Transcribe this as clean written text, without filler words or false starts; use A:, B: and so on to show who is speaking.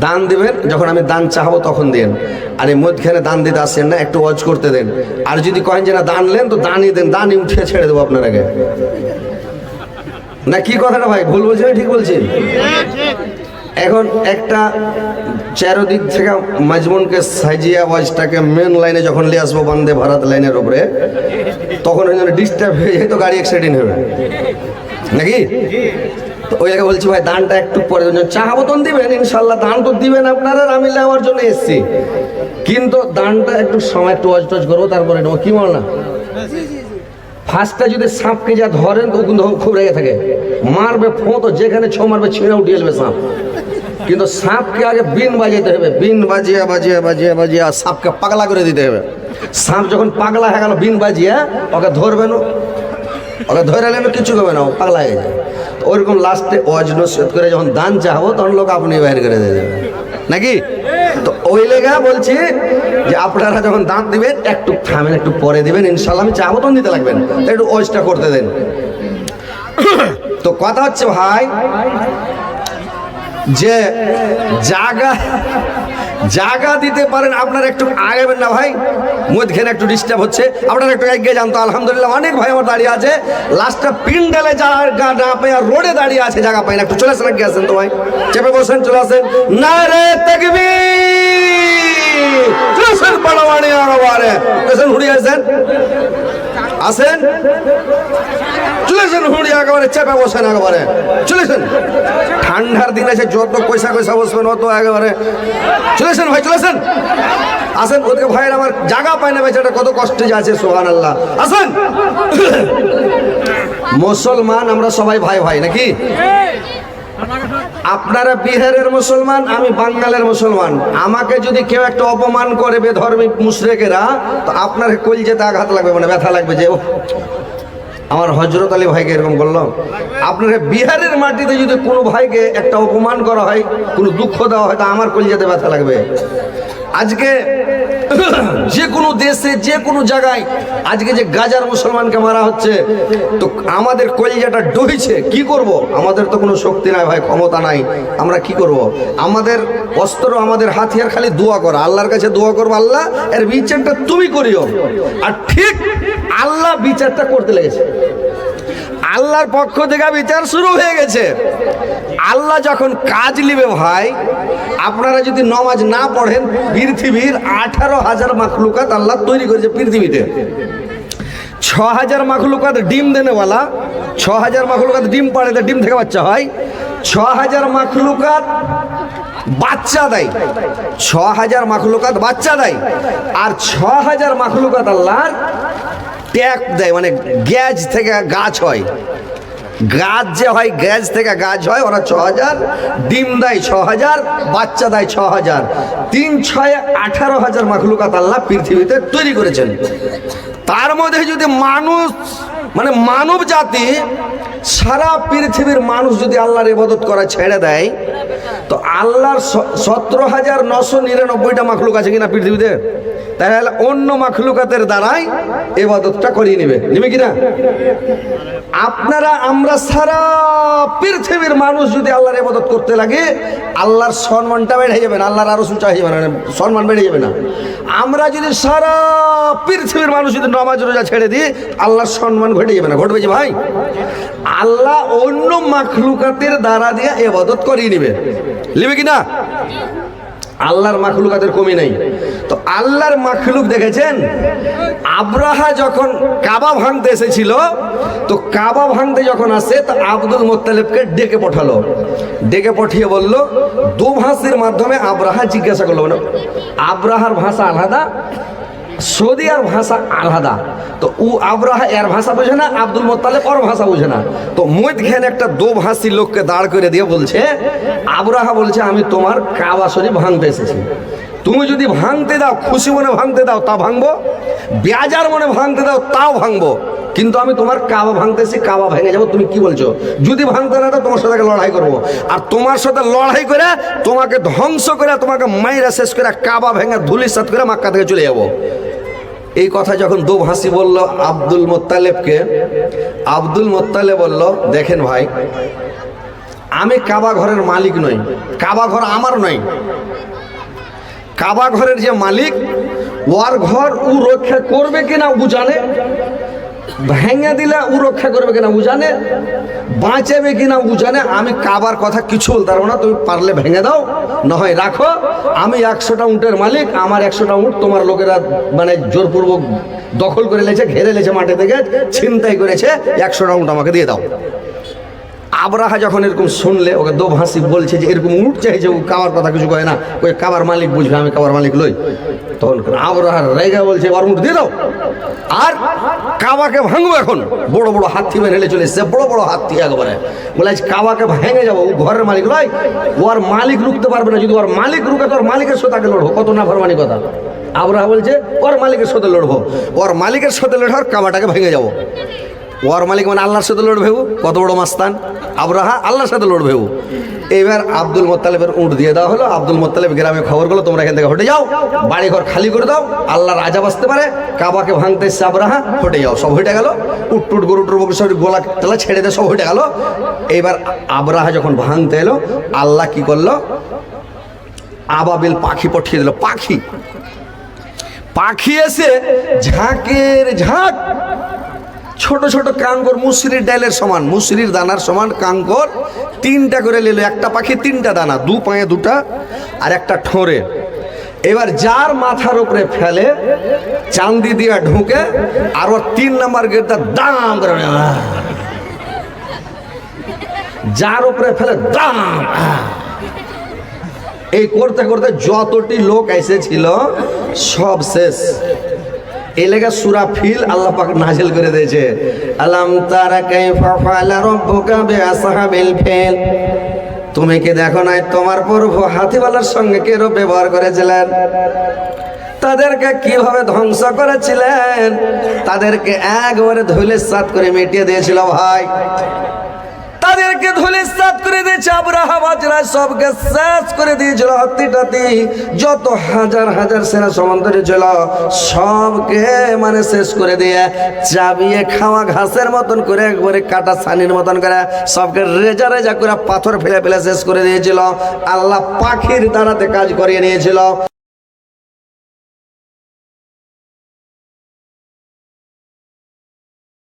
A: দান দিবেন, যখন আমি দান চাহাবো তখন দেন। আর এই মধ্যখানে দান দিতে আসেন না, একটু ওয়াজ করতে দেন। আর যদি কহেন যে না দান নেন তো দানই দেন, দানই উঠিয়ে ছেড়ে দেবো আপনার আগে। না কি কথাটা ভাই ভুল বলছি ঠিক বলছি? এখন একটা চারদিক থেকে মাজমুনকে সাজিয়া ওয়াজটাকে মেন লাইনে যখন নিয়ে আসবো বন্দে ভারত লাইনের উপরে, তখন ওই জন্য ডিস্টার্ব হয়ে যায়, তো গাড়ি অ্যাক্সিডেন্ট হবে নাকি? তো ওই জায়গায় বলছি ভাই দানটা একটু পরে চাহাবো তো দিবেন, ইনশাল্লাহ দান তো দিবেন আপনারা, আমি নেওয়ার জন্য এসেছি, কিন্তু দানটা একটু সময় একটু ওয়াজ টজ করবো তারপরে নেবো, কি বল না? ফার্স্টটা যদি সাপকে যা ধরেন তো কিন্তু খুব রেগে থাকে, মারবে ফোঁতো, যেখানে ছ মারবে ছিঁড়ে উঠিয়ে যাবে সাপ। কিন্তু সাপকে আগে বিন বাজাতে হবে, বিন বাজিয়ে বাজিয়ে বাজিয়ে বাজিয়ে আর সাপকে পাগলা করে দিতে হবে। সাপ যখন পাগলা হয়ে গেল বিন বাজিয়ে, ওকে ধরবে না, ওকে ধরে নেন কিছু করবে না, ও পাগলা হয়ে যায়। তো ওইরকম লাস্টে ওয়াজ নসিহত করে যখন দান চাহবো তখন লোক আপনি বাইর করে দিয়ে দেবে নাকি? তো ওই লেগা বলছি যে আপনারা যখন দান দিবেন একটু থামেন, একটু পরে দিবেন, ইনশাল্লাহ আমি চাহবো তখন দিতে লাগবেন, একটু ওয়াজটা করতে দেন। তো কথা হচ্ছে ভাই যে জায়গা দিতে পারেন, আপনারা একটু আগাবেন না ভাই, মধ্যখানে একটু ডিস্টার্ব হচ্ছে, আপনারা একটু এগিয়ে যান। তো আলহামদুলিল্লাহ অনেক ভাই আমার দাঁড়িয়ে আছে, লাস্টটা পিন্ডালে জায়গা না পেয়ে রোডে দাঁড়িয়ে আছে, জায়গা পাই না, একটু চলে আসেন, এগিয়ে আসেন তো ভাই, চেপে বসেন, চলে আসেন। নারে তাকবীর, চলে আসেন, পাড়াবাড়ি আগাবারে আসেন, হুড়ি আসেন, আসেন, চলেছেন হুড়ি একেবারে চেপে বসেন, একেবারে চলেছেন। ঠান্ডার দিন আছে, যত পয়সা পয়সা বসবেন অত একেবারে চলেছেন ভাই, চলেছেন, আসেন। ওদেরকে ভাইয়ের আমার জায়গা পায় না, বেচারা কত কষ্টে যাচ্ছে, সুবহানাল্লাহ, আসেন। মুসলমান আমরা সবাই ভাই ভাই নাকি? আপনারা বিহারের মুসলমান, আমি বাঙালের মুসলমান। আমাকে যদি কেউ একটা অপমান করে বেধর্মী মুশরিকেরা, তো আপনার কলিজাতে আঘাত লাগবে, মানে ব্যথা লাগবে যে আমার হযরত আলী ভাইকে এরকম বললাম। আপনাকে বিহারের মাটিতে যদি কোনো ভাইকে একটা অপমান করা হয়, কোনো দুঃখ দেওয়া হয়, তা আমার কলিজাতে ব্যথা লাগবে। আজকে যে কোনো দেশে যে কোনো জায়গায় আজকে যে গাজার মুসলমানকে মারা হচ্ছে, তো আমাদের কলিজাটা ডহিছে। কি করব? আমাদের তো কোনো শক্তি নাই ভাই, ক্ষমতা নাই, আমরা কি করব? আমাদের অস্ত্র, আমাদের হাতিয়ার খালি দোয়া করা, আল্লাহর কাছে দোয়া করবো, আল্লাহ এর বিচারটা তুমি করিও। আর ঠিক আল্লাহ বিচারটা করতে লেগেছে, আল্লাহর পক্ষ থেকে বিচার শুরু হয়ে গেছে। আল্লাহ যখন কাজ নিবে ভাই, আপনারা যদি নামাজ না পড়েন, পৃথিবীর 18,000 মাখলুকাত আল্লাহ তৈরি করেছে পৃথিবীতে। 6,000 মাখলুকাত ডিম দেনেওয়ালা, 6,000 মাখলুকাত ডিম পাড়ে, ডিম থেকে বাচ্চা হয়। 6,000 মাখলুকাত বাচ্চা দেয়, 6,000 মাখলুকাত বাচ্চা দেয়। আর 6,000 মাখলুকাত আল্লাহর ট্যাগ দেয়, মানে গ্যাজ থেকে গাছ হয়, গাছ যে হয় গ্যাস থেকে গাছ হয়। ওরা 6,000 ডিম দেয়, 6,000 বাচ্চা দেয়, 6,000, 3 6 18,000 মাখলুকাত আল্লাহ পৃথিবীতে তৈরি করেছেন। তার মধ্যে যদি মানুষ, মানে মানব জাতি, সারা পৃথিবীর মানুষ যদি আল্লাহর ইবাদত করা ছেড়ে দেয়, তো আল্লাহর 17,999টা মাখলুক আছে কিনা পৃথিবীতে, তাহলে অন্য মাখলুকাতের দ্বারাই ইবাদতটা করিয়ে নিবে কিনা? আপনারা আমরা সারা পৃথিবীর মানুষ যদি আল্লাহর ইবাদত করতে লাগে, আল্লাহর সম্মানটা বেড়ে যাবে না, আল্লাহর আরো উঁচা হয়ে যাবে না, সম্মান বেড়ে যাবে না। আমরা যদি সারা পৃথিবীর মানুষ যদি নামাজ রোজা ছেড়ে দিই, আল্লাহর সম্মান ঘটে যাবে না, ঘটবে যে ভাই? আল্লাহ অন্য মাখলুকাতের দ্বারা দিয়ে ইবাদত করিয়ে নিবে কিনা? আল্লাহর মাখলুকাতের কমি নাই। তো আল্লাহর মাখলুক দেখেছেন, আব্রাহা যখন কাবা ভাঙতে এসেছিল, তো কাবা ভাঙতে যখন আসে, তো আব্দুল মুত্তালিবকে ডেকে পাঠালো, ডেকে পাঠিয়ে বলল, দোভাষীর মাধ্যমে আব্রাহা জিজ্ঞাসা করলো, মানে আব্রাহার ভাষা আলাদা, সৌদি আর ভাষা আলাদা। তো ও আব্রাহা এর ভাষা বোঝে না, আব্দুল মুত্তালিব ওর ভাষা বোঝে না। তো মধ্যখানে একটা দোভাষী লোককে দাঁড় করে দিয়ে বলছে, আব্রাহা বলছে, আমি তোমার কাবা শরীফ ভাঙতে এসেছি, তুমি যদি ভাঙতে দাও, খুশি মনে ভাঙতে দাও তা ভাঙবো, বেজার মনে ভাঙতে দাও তাও ভাঙবো, কিন্তু আমি তোমার কাবা ভাঙতেছি, কাবা ভেঙে যাবো। তুমি কি বলছো? যদি ভাঙতে না দাও, তোমার সাথে লড়াই করবো, আর তোমার সাথে লড়াই করে তোমাকে ধ্বংস করে, তোমাকে মাইরা শেষ করে, কাবা ভেঙে ধুলিসাৎ করে মক্কা থেকে চলে যাবো। এই কথা যখন দোভাষী বলল আব্দুল মুত্তালিবকে, আব্দুল মুত্তালিব বলল, দেখেন ভাই, আমি কাবা ঘরের মালিক নই, কাবা ঘর আমার নয়। কাবা ঘরের যে মালিক, ওর ঘর ও রক্ষা করবে কিনা ও জানে, ভেঙে দিলে ও রক্ষা করবে কিনা ও জানে, বাঁচাবে কিনা ও জানে। আমি কাবার কথা কিছু বলতে পারবো না, তুমি পারলে ভেঙে দাও, না হয় রাখো। আমি 100টা উটের মালিক, আমার 100টা উট তোমার লোকেরা মানে জোরপূর্বক দখল করে লেছে, ঘেরে লেছে, মাঠে থেকে ছিনতাই করেছে, 100টা উট আমাকে দিয়ে দাও। আবরাহা যখন এরকম শুনলে, ওকে দো ভাসি বলছে যে এরকম উঠ চাইছে, ও কাবার কথা কিছু কয় না, ওই কাবার মালিক বুঝবে, আমি কাবার মালিক লই। তখন আবরাহার রেগা বলছে ওর উঠ দিয়ে দাও, আর কাবাকে ভাঙবো। এখন বড় বড় হাতি মেরে চলে এসছে, বড় বড় হাতি একবারে, বলে কাবাকে ভেঙে যাবো। ও ঘরের মালিক নয়, ওর মালিক রুখতে পারবে না। যদি ওর মালিক রুখে তো ওর মালিকের সাথে আগে লড়বো। কত না ফরমানি কথা। আবরাহা বলছে ওর মালিকের সাথে লড়বো, ওর মালিকের সাথে লড়ে ওর কাবাটাকে ভেঙে যাবো। ওর মালিক মানে আল্লাহর সাথে লড়বে। কত বড় মাস্তান আবরাহা, আল্লাহর সাথে লড়বে। এবার আব্দুল মোত্তালেবের উট দিয়ে দেওয়া হলো। আব্দুল মোত্তালেব গ্রামে খবর করলো, তোমরা এখান থেকে হটে যাও, বাড়ি ঘর খালি করে দাও, আল্লাহর আযাব আসতে পারে, কাবাকে ভাঙতে এসছে আবরাহা, হটে যাও। সব হটে গেল, উট টুট গরু টুর সব গোলা টেলা ছেড়ে দিয়ে সব হটে গেল। এইবার আবরাহা যখন ভাঙতে এলো, আল্লাহ কি করলো, আবাবিল পাখি পাঠিয়ে দিল। পাখি এসে ঝাঁকের ঝাঁক ছোট ছোট কাঙ্কর, মুসরির ডালের সমান, মুসরির দানার সমান কাঙ্কর 3টা করে নিল। একটা পাখি 3টা দানা, 2 পায়ে 2টা আর একটা ঠোঁরে। এবার যার মাথার উপরে ফেলে, চান্দি দিয়া ঢুকে, আর ওর 3 নম্বর গেটটা দাম করে, যার উপরে ফেলে দাম। এই করতে করতে যতটি লোক এসেছিল সব শেষ। এই লেগে সূরা ফিল আল্লাহ পাক নাজিল করে দিয়েছে, আলাম তারা কাইফা ফাআলা রাব্বুকা বিআসহাবিল ফিল। তুমি কি দেখো নাই তোমার প্রভু হাতিওয়ালার সঙ্গে কিরূপ ব্যবহার করেছিলেন, তাদেরকে কিভাবে ধ্বংস করেছিলেন, তাদেরকে একবারে ধুলিসাৎ করে মিটিয়ে দিয়েছিল। ভাই, তাদেরকে ধুলিসাৎ করে দিয়েছে। আবরাহা বাজরা সবকে শেষ করে দিয়েছিল। হাতিটাতি যত হাজার হাজার সেনা সমান্তরে ছিল সবকে মানে শেষ করে দিয়ে, চাবিয়ে খাওয়া ঘাসের মতন করে, একবারে কাটা ছানির মতন করে সবকে রেজা রেজা করে পাথর ফেলে ফেলে শেষ করে দিয়েছিল। আল্লাহ পাখির দ্বারাতে কাজ করিয়ে নিয়েছিল।